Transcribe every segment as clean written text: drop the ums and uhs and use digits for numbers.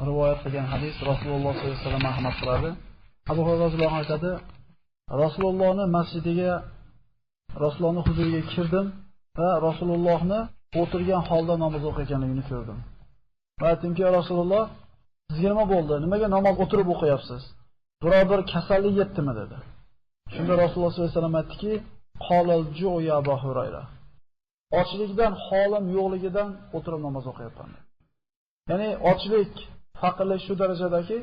rivoyat qilgan hadis Rasululloh sollallohu alayhi vasallam rahmat qiladi. Abu Hurayra roziyallohu anhu aytadi, Rasulullohning masjidiga, Rasulullohning huzuriga kirdim va Rasulullohni o'tirgan holda namoz o'qiyotganligini ko'rdim. Va aytdimki, Rasululloh, sizga nima bo'ldi? Nimaga namoz o'tirib o'qiyapsiz? Biror bir kasallik yetdimi dedi. Shunda Rasululloh sollallohu alayhi vasallam aytdiki, qolal ju ya Abu Hurayra. Ochlikdan, holim yo'qligidan o'tirib namoz o'qiyapman. Ya'ni ochlik, faqirlik shu darajadaki,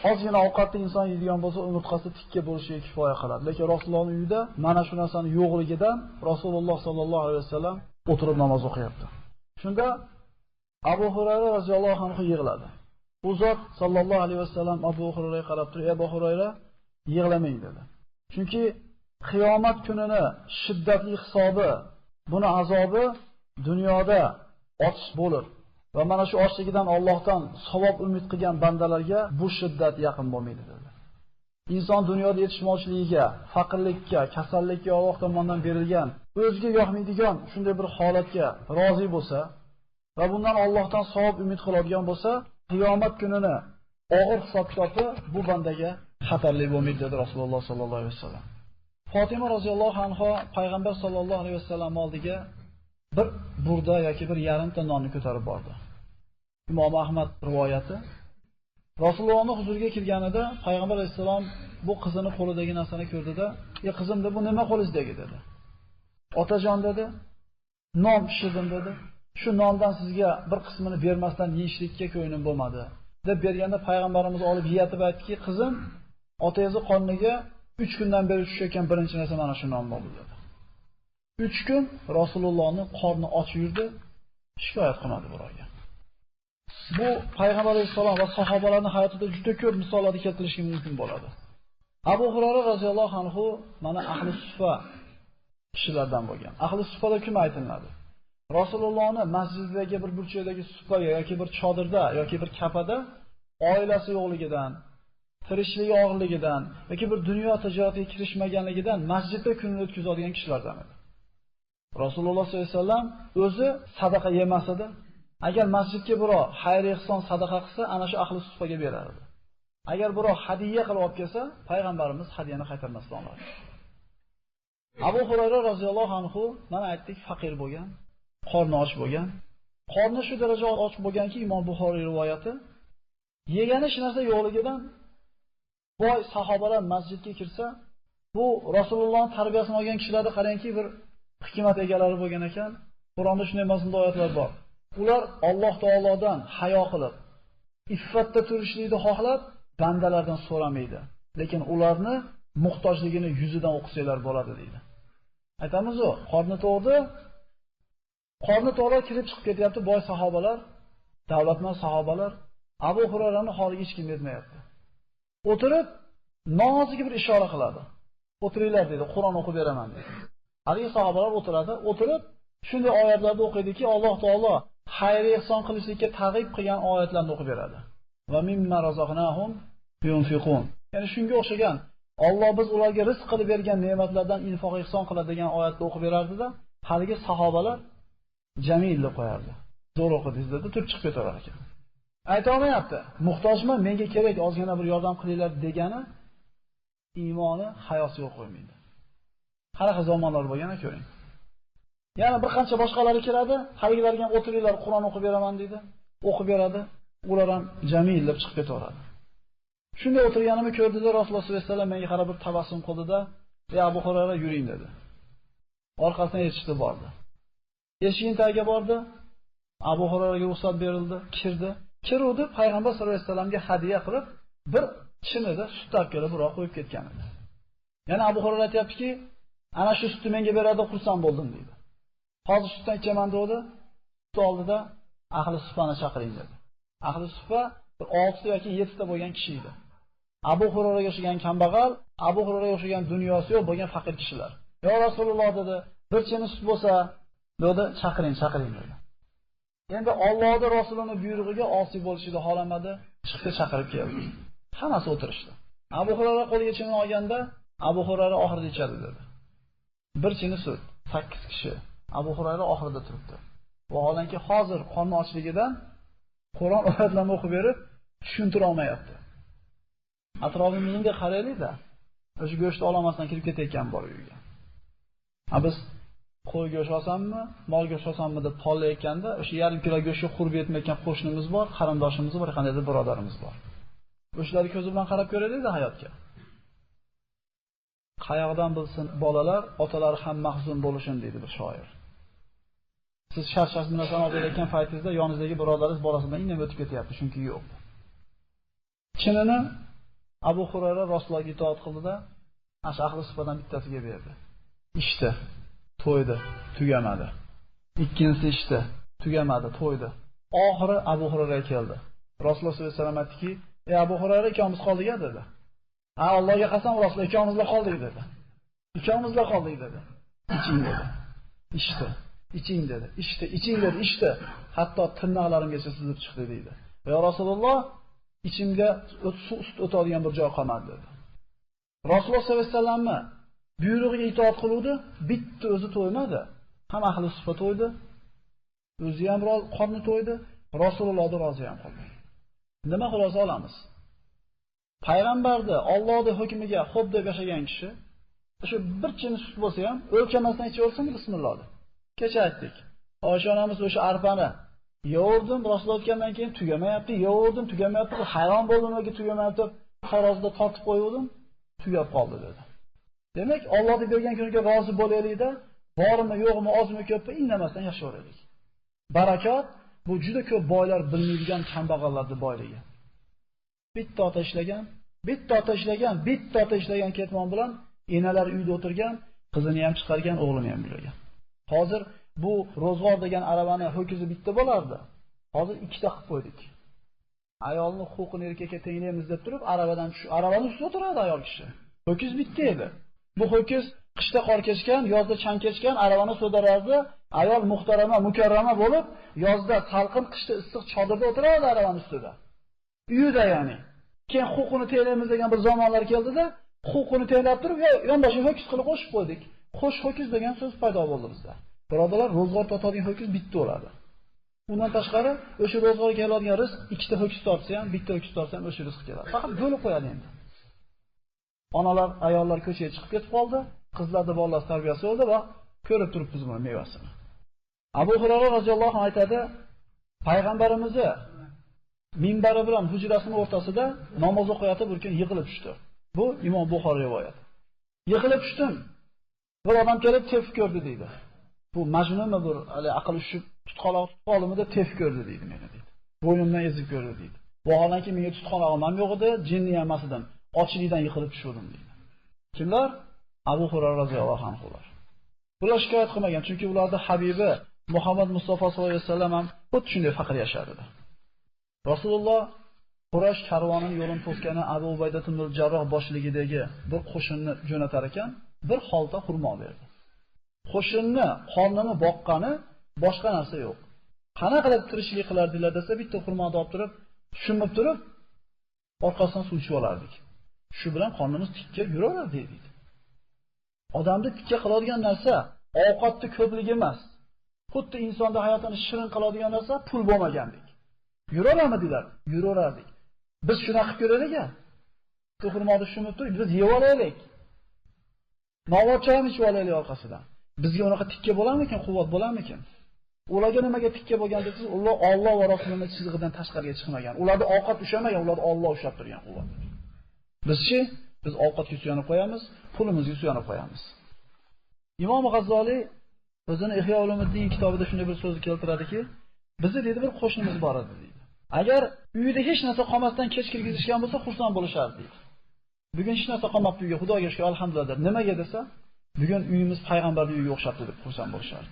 ozgina ovqatni inson yeydigan bo'lsa, umurtqasi tikka bo'lishiga kifoya qiladi. Lekin Rasulullohning uyida mana shu narsani yo'qligidan Rasululloh sollallohu alayhi vasallam o'tirib namoz o'qiyapti. Shunda Abu Hurayra roziyallohu anhu yig'ladi. U zot sallallohu alayhi vasallam Abu Hurayraga qarab turib, "Ey Abu Hurayra, yig'lamang" dedi. Chunki qiyomat kunini shiddatli hisobi, buni azobi dunyoda och bo'lib va mana shu ochligidan Allohdan savob umid qilgan bandalarga bu shiddat yaqin bo'lmaydi dedi. Inson dunyoda yetishmovchiligiga, faqirlikka, kasallikka Alloh tomonidan berilgan, o'ziga yoqmaydigan shunday bir holatga rozi bo'lsa va bundan Allohdan savob umid qiladigan bo'lsa, qiyomat kunini og'ir hisob-kitobi bu bandaga xatarli bo'lmaydi dedi Rasululloh sollallohu alayhi vasallam. Fatima roziyallohu anha payg'ambar sollallohu alayhi vasallam oldiga bir burda yoki bir yarimta nonni ko'tarib bordi. Imom Ahmad rivoyati. Rasulullohning huzuriga kirganida payg'ambar alayhisalom bu qizini qo'lidagi narsani ko'rdida, "Ey qizim, bu nima qo'lingizdagi?" dedi. "Otajon" dedi, "non pishirdim" dedi. "Shu nondan sizga bir qismini bermasdan yeyishlikka ko'nglim bo'lmadi" deb berganda payg'ambarimiz olib yeyatib aytdiki, "Qizim, otangizni qorniga 3 kundan beri tushayotgan birinchi narsa mana shu non bo'ldi" dedi. 3 kun Rasulullohning qorni och yurdi, shikoyat qilmadi birovga. Bu payg'ambar alayhisalom va sahobalarning hayotida juda ko'p misollarni keltirishga mumkin bo'ladi. Abu Hurayra roziyallohu anhu mana ahli suffa kishilardan bo'lgan. Ahli suffada kim aytiladi? Rasulullohning masjididagi bir burchakdagi suffaga yoki bir chodirda yoki bir kapada oilasi yo'qligidan, tirikchiligi og'irligidan yoki bir dunyo tijoratiga kirishmaganligidan masjidda kunini o'tkazadigan kishilardan edi. Rasululloh sollallohu alayhi vasallam o'zi sadaqa yemas edi. Agar masjidga birov xayr ehson sadaqa qilsa, ana shu ahli suffaga berardi. Agar birov hadiya qilib olib kelsa, payg'ambarimiz hadiyani qaytarmasdan olardi. Abu Hurayra roziyallohu anhu mana aytdik, faqir bo'lgan, qorni och bo'lgan. Qorni shu daraja och bo'lganki, Imom Buxoriy rivoyati, yegan hech narsa yo'qligidan boy sahobalar masjidga kirsa, bu Rasulullohning tarbiyasini olgan kishilarni qarangki, bir hikmat egalari bo'lgan ekan. Qur'onda shunday mazmunda oyatlar bor. Ular Alloh taolodan hayo qilib, iffatda turishlikni xohlab, bandalardan so'ramaydi. Lekin ularni muhtojligini yuzidan o'qisanglar bo'ladi deydi. Aytamiz-ku, qorni to'g'ri, qorni to'g'ri kirib chiqib ketyapti boy sahobalar, davlatmand sahobalar. Abu Hurayrani holiga hech kim yetmayapti. O'tirib, nozik bir ishora qiladi. O'tiringlar dedi, Qur'on o'qib beraman dedi. Haligi sahobalar o'tiradi, o'tirib shunday oyatlarni o'qiydiki, Alloh taolo xayr ehson qilishlikka targ'ib qilgan oyatlarni o'qib beradi. Va mimma razaqnahum yunfiqun. Ya'ni shunga o'xshagan Alloh biz ularga rizq qilib bergan ne'matlardan infoq ehson qiladi degan oyatni o'qib berardi-da, haligi sahobalar jamil deb qo'yardi. Zo'r o'qidingiz dedi, turib chiqib ketarar ekan. Ayta olmayapti. Muhtojman, menga kerak ozgina bir yordam qilinglar degani iymoni, hayosi yo'q qo'ymaydi. Qanaqa zamonlar bo'lganini ko'ring. Yana bir qancha boshqalari kiradi, haligilarga ham o'tiringlar, Qur'on o'qib beraman deydi. O'qib beradi, ular ham jamil deb chiqib ketaveradi. Shunday o'tirganimni ko'rdida Rasululloh sollallohu alayhi vasallam menga qarab bir tabassum qildida, "Ey Abu Hurayra, yuring" dedi. Orqasidan yetishdi bordi. Eshikning tagiga bordi. Abu Hurayraga ruxsat berildi, kirdi. Kiruvdi, payg'ambar sollallohu alayhi vasallamga hadiya qilib, bir chinida sut olib kelib biroq qo'yib ketgan edi. Yana Abu Hurayra aytayaptiki, "Ana shu sutni menga beradi, xursand bo'ldim" dedi. Hozir sutdan ichaman dedi. Sut oldida ahli suffani chaqiring dedi. Ahli suffa bir 6 yoki 7 ta bo'lgan kishi edi. Abu Hurayraga o'xshagan kambag'al, Abu Hurayraga o'xshagan dunyosi yo'q bo'lgan faqir kishilar. "Ya Rasululloh" dedi, "bir chini sut bo'lsa" dedi, "chaqiring dedi." Endi Allohning Rasulining buyrug'iga osi bo'lishini xohlamadi, chiqdi chaqirib keldi. Hammasi o'tirishdi. Abu Hurayra qo'liga chini olganda, Abu Hurayra oxirida ichadi dedi. Bir chini sut, 8 kishi. Abu Hurayra oxirida turibdi. Vaholanki hozir qorni ochligidan Qur'on oyatlarini o'qib berib, tushuntira olmayapti. Atrofimizga qaraylik-da. O'sha go'sht olmasdan kirib ketayotgan bor uyga. Biz qo'y go'sht olsammi, mol go'sht olsammi deb tanlayotganda, o'sha yarim kilo go'shtga qurib yetmayotgan qo'shnimiz bor, qarindoshimiz bor, qandaydir birodarimiz bor. O'shalarni ko'zi bilan qarab ko'raylik-da hayotga. Qayoqdan bilsin bolalar, otalari ham mahzun bo'lishsin deydi bir shoir. Siz shart-shart narsani olayotgan paytingizda yoningizdagi birodaringiz bolasidan indamay o'tib ketyapti, chunki yo'q. Chinini Abu Hurayra Rasulullohga itoat qildida, ahli suhbatdan bittasiga berdi. Ishdi, to'ydi, tugamadi. Ikkinchisi ishdi, tugamadi, to'ydi. Oxiri Abu Hurayra keldi. Rasululloh sollallohu alayhi vasallam aytdiki: "Ey Abu Hurayra, ikkomiz qoldik-a?" dedi. "Ha, Allohga qasam, Rasululloh ikkimizla qoldik" dedi. "Ikkimizla qoldik" dedi. "Iching" dedi. Ishdi, iching dedi. Ishdi, iching dedi, ishdi. Hatto tirnoqlarimgacha sizib chiqdi dedi. "Ya Rasululloh, ichimga suv o'tadigan bir joy qolmadi" dedi. Rasululloh sollallohu alayhi vasallamni buyrug'iga itoat qiluvdi, bitta o'zi to'ymadi. Ham ahli suhbat to'ydi, o'zi ham qorni to'ydi, Rasulullohning rozi ham qoldi. Nima xulosa olamiz? Payg'ambarda Allohning hukmiga xo'p deb yashagan kishi, o'sha bir chini sut bo'lsa ham o'lchamasdan ichaversin, bismillah. Kecha aytdik. Oysha onamiz o'sha arpani yo'rdim, Rasululloh o'tgandan keyin tugamayapti, yo'rdim, tugamayapti. Hayron bo'ldim, nega tugamayapti? Xorozda tortib qo'yuvdim, tugab qoldi dedi. Demak, Allohning bergan kuniga rozi bo'laylik-da, bormi, yo'qmi, ozmi, ko'pmi indamasdan yashayveraylik. Barakot bu juda ko'p boylar bilmaydigan kambag'allarning boyligi. Bitta ota ishlagan ketmon bilan enalar uyda o'tirgan, qizini ham chiqargan, o'g'lini ham yuragan. Hozir bu ro'zg'or degan aravani ho'kizi bitta bo'lardi. Hozir ikkita qilib qo'ydik. Ayolning huquqini erkakka tenglaymiz deb turib, arabadan tushib, arabaning ustida o'tiradi ayol kishi. Ho'kiz bitta edi. Bu ho'kiz qishda qor kechgan, yozda chang kechgan, aravani so'darardi. Ayol muhtarama, mukarrama bo'lib, yozda salqin, qishda issiq chodirda o'tiradi aravaning ustida. Uyida ya'ni. Keyin huquqini tenglaymiz degan bir zamonlar keldida, huquqini tenglab turib, yondoshga ho'kiz qilib qo'shib qo'ydik. Qo'sh ho'kiz degan so'z paydo bo'ldi bizda. Birodalar, ro'zg'or totadigan ho'kiz bitta bo'ladi. Undan tashqari, o'sha ro'zg'orga keladigan rizq ikkita ho'kiz tortsa ham, bitta ho'kiz tortsa ham o'sha rizq keladi. Faqat bo'lib qo'yadi endi. Onalar, ayollar ko'chaga chiqib ketib qoldi, qizlarni bolalar tarbiyasi bo'ldi va ko'rib turibmiz buni mevasini. Abu Hurayra roziyallohu anhu aytadi, payg'ambarimizni minbari bilan hujrasining o'rtasida namoz o'qiyotib bir kun yiqilib tushdi. Bu Imom Buxoriy rivoyati. Yiqilib tushdim. Bir odam kelib tef ko'rdi deydi. Bu majnunmi, bir aql tushib tutqaloq tutqolimi deb tef ko'rdi deydi meni deydi. Bo'ynimdan ezib ko'rdi deydi. Vaholanki menga tutqalog'im ham yo'q edi, jinni ham emas edim. Ochlikdan yiqilib tushdim deydi. Kimlar? Abu Hurayra roziyallohu anhular. Ular shikoyat qilmagan, chunki ularning habibi Muhammad Mustafa sollallohu alayhi vasallam ham xuddi shunday faqir yashar edi. Rasululloh Quraysh karvonining yo'lini to'sgani Abu Ubayda ibn Jarroh boshligidagi bir qo'shinni jo'natar ekan, bir xolta xurmo berdi. Qo'shinni qornini boqqani boshqa narsa yo'q. Qanaqa qilib tirishlik qilardilar desa, bitta xurmoni olib turib, tushunib turib, orqasidan suv ichib olardik. Shu bilan qornimiz tikka yuraveradi deydi. Odamni tikka qiladigan narsa ovqatning ko'pligi emas. Xuddi insonning hayotini shirin qiladigan narsa pul bo'lmagandek. Yuraveradilar, yuraverardik. Biz shuni qilib ko'raylik-a. Xurmoni tushunib turib, biz yeb olaylik. Novocham ichib olaylik orqasidan. Bizga unaqa tikka bo'larmikin, quvvat bo'larmikin? Ularga nimaga tikka bo'lgan desiz, ular Alloh va Rasulining chizig'idan tashqariga chiqmagan. Ularda ovqat ushamagan, ularda Alloh ushab turgan quvvat. Bizchi, biz ovqatga suyanib qo'yamiz, pulimizga suyanib qo'yamiz. Imom G'azzoliy o'zining Ihyo Ulumuddin kitobida shunday bir so'z keltiradiki, bizni deydi bir qo'shnimiz bor edi deydi. Agar uyida hech narsa qolmasdan kech kirgizishgan bo'lsa, xursand bo'lishardi deydi. Bugun hech narsa qolmabdi uyga, Xudoga shukr, alhamdulillah. Nimaga desa, bugun uyimiz payg'ambarning uyiga o'xshabdi deb xursand bo'lishardi.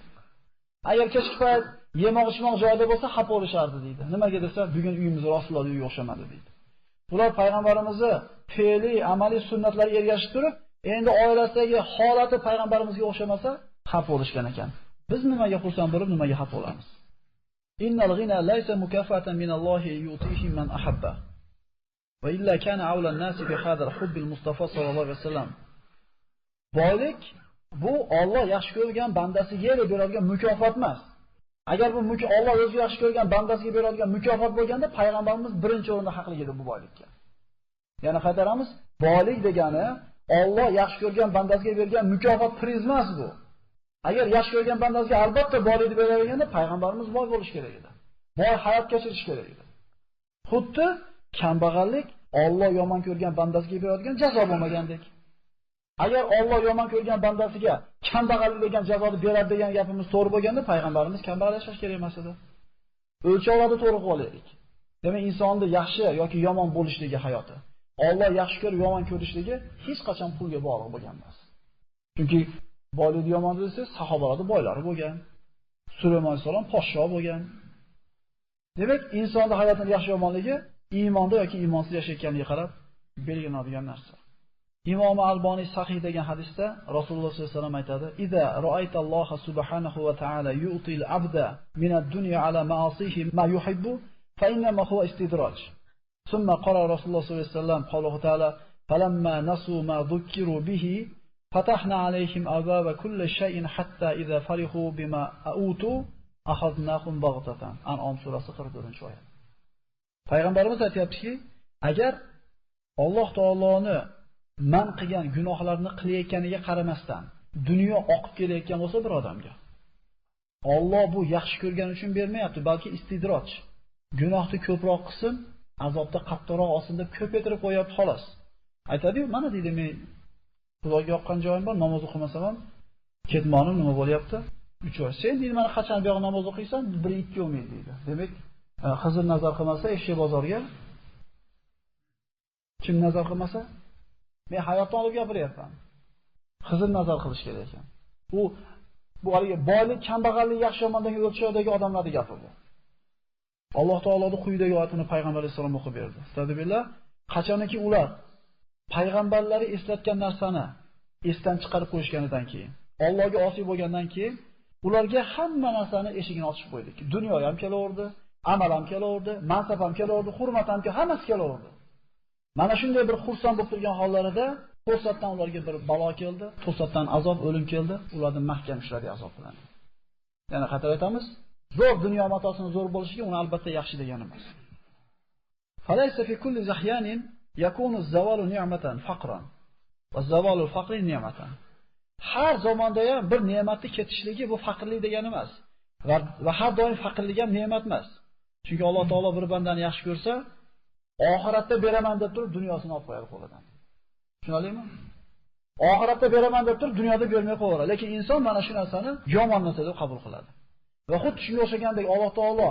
Agar kechki payt yemoq-ichmoq joyida bo'lsa, xafa bo'lishardi deydi. Nimaga desa, bugun uyimiz Rasululloh uyiga o'xshamadi deydi. Ular payg'ambarimizni fe'li, amaliy sunnatlariga ergashib turib, endi oilasidagi holati payg'ambarimizga o'xshamasa, xafa bo'lishgan ekan. Biz nimaga xursand bo'lib, nimaga xafa bo'lamiz? Innal ghina laysa mukafatan minallohi yu'tihi man ahabba. Va illa kana awla an-nas bi hadha al-hubb al-Mustafa sallallohu alayhi vasallam. Boylik bu Alloh yaxshi ko'rgan bandasiga beradigan mukofot emas. Agar bu Alloh o'zi yaxshi ko'rgan bandasiga beradigan mukofot bo'lganda, payg'ambarimiz birinchi o'rinda haqli edi bu boylikka. Yana qaytaramiz, boylik degani Alloh yaxshi ko'rgan bandasiga bergan mukofot prizmas bu. Agar yaxshi ko'rgan bandasiga albatta boylik beradigan payg'ambarimiz boy bo'lish kerak edi. Boy hayot kechirish kerak edi. Xuddi kambag'allik Alloh yomon ko'rgan bandasiga beradigan jazo bo'lmagandek. Agar Alloh yomon ko'rgan bandasiga kambag'allik degan jazoni beradi degan gapimiz to'g'ri bo'lganda, payg'ambarimiz kambag'al yashash kerak emas edi. O'lchovlarda to'g'ri qo'yaylik. Demak, insonning yaxshi yoki yomon bo'lishligi hayoti, Alloh yaxshi ko'rib yomon ko'rishligi hech qachon pulga bog'liq bo'lgan emas. Chunki boylik yomon desangiz, sahobalarda boylari bo'lgan. Sulaymon alayhisalom podsho bo'lgan. Demak, insonning hayotining yaxshi yomonligi iymonda yoki iymonsiz yashayotganiga qarab belgilanadigan narsa. Imom Alboniy sahih degan hadisda Rasululloh sollallohu alayhi vasallam aytadi: "Iza ra'aytalloha subhanahu va ta'ala yu'til abda min ad-dunya ala ma'asihi ma yuhibbu fa innama huwa istidraj." Thumma qala Rasululloh sollallohu alayhi vasallam qawluhu ta'ala: "Falamma nasu ma dhukkiru bihi fatahna alayhim ababa kulli shay'in hatta idza farihu bima autu akhadnahum baghtatan." An'om surasi 44-oyat. Payg'ambarimiz aytayaptiki, agar Alloh taoloni man qilgan gunohlarni qilayotganiga qaramasdan dunyo oqib kelayotgan bo'lsa bir odamga, Alloh bu yaxshi ko'rgani uchun bermayapti, balki istidroj. Gunohni ko'proq qilsin, azobda qattiqroq olsin deb ko'paytirib qo'yapti xolos. Aytadi-yu, mana deydi, men Xudoga yoqqan joyim bor, namoz o'qimasam ham ketmonim nima bo'lyapti? 3 oy. Sen deydi, mana qachon bu namoz o'qiysan, 1-2 o'maydi deydi. Demak, Xizr nazar qilmasa, eshik bozorga kim nazar qilmasa, men hayotdan olib gapiryapman. Xizr nazar qilish kerak ekan. Bu haliga boylik, kambag'allik, yaxshi yomondan o'lchovdagi odamlarning gapi bu. Alloh taoloning quyidagi oyatini payg'ambar alayhisalom o'qib berdi. Astagfirullah, qachonki ular payg'ambarlari eslatgan narsani esdan chiqarib qo'yishganidan keyin, Allohga osiy bo'lgandan keyin ularga hamma narsani eshigini ochib qo'ydik. Dunyo ham kelaverdi, amal ham kelaverdi, mansab ham kelaverdi, hurmat ham hammasi kelaverdi. Mana shunday bir xursand bo'lib turgan hollarida to'satdan ularga bir balo keldi, to'satdan azob, o'lim keldi, ularni mahkam ushladi azob bilan. Yana qaytarib aytamiz, zo'r dunyo matosini zo'r bo'lishiga uni albatta yaxshi degani emas. Falaysa fi kulli zahyanin yakunu az-zavalu ni'matan faqran va az-zavalu al-faqri ni'matan. Har zamonda ham bir ne'matni ketishligi bu faqirlik degani emas. Va har doim faqirlik ham ne'mat emas. Chunki Alloh taolo bir bandani yaxshi ko'rsa, oxiratda beraman deb turib dunyosini olib qo'yadi qo'lidan. Tushunalingmi? Oxiratda beraman deb turib dunyoda bermay qo'yadi. Lekin inson mana shu narsani yomon narsa deb qabul qiladi. Va xuddi shunga o'xshagandek Alloh taolo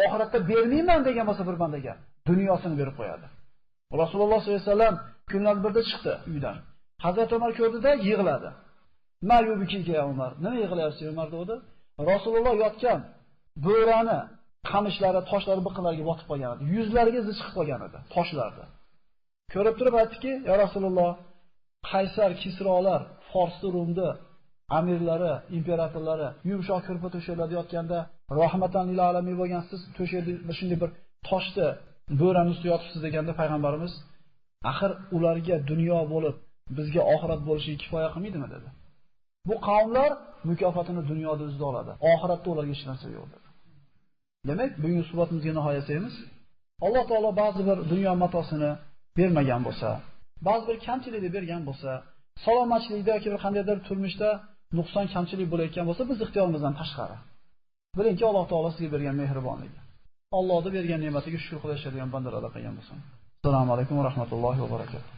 oxiratda bermayman degan bo'lsa bir bandaga dunyosini berib qo'yadi. Rasululloh sollallohu alayhi vasallam kunlardan birida chiqdi uydan. Hazrat Umar ko'rdida yig'ladi. "Mayubiki ya Umar, nima yig'layapsiz Umar?" dedi. Rasululloh yotgan bo'rani qamishlari, toshlari biqinlariga botib qolgan edi. Yuzlariga zich chiqib qolgan edi toshlarda. Ko'rib turib aytdiki: "Ya Rasululloh, Qaysar, Kisrolar, Forsni, Rumni amirlari, imperatorlari yumshoq ko'rpa to'shalarda yotganda rahmatan lil alamin bo'lgan siz to'shaydi shunday bir toshni bo'rani ustida yotibsiz" deganda payg'ambarimiz: "Axir ularga dunyo bo'lib, bizga oxirat bo'lishi kifoya qilmaydimi?" dedi. Bu qavmlar mukofotini dunyoda o'zida oladi. Oxiratda ularga hech narsa yo'q dedi. Demak, bugungi suhbatimizga nihoya yetamiz. Alloh taolo ba'zi bir dunyo matosini bermagan bo'lsa, ba'zi bir kamchilikni bergan bo'lsa, salomatchilikda yoki bir qandaydir turmushda nuqson kamchilik bo'layotgan bo'lsa, biz ixtiyorimizdan tashqari. Bilingki, Alloh taolo sizga bergan mehribonligi. Allohning bergan ne'matiga shukr qilishadigan bandalardan qilgan bo'lsin. Assalomu alaykum va rahmatullohi va barakatuh.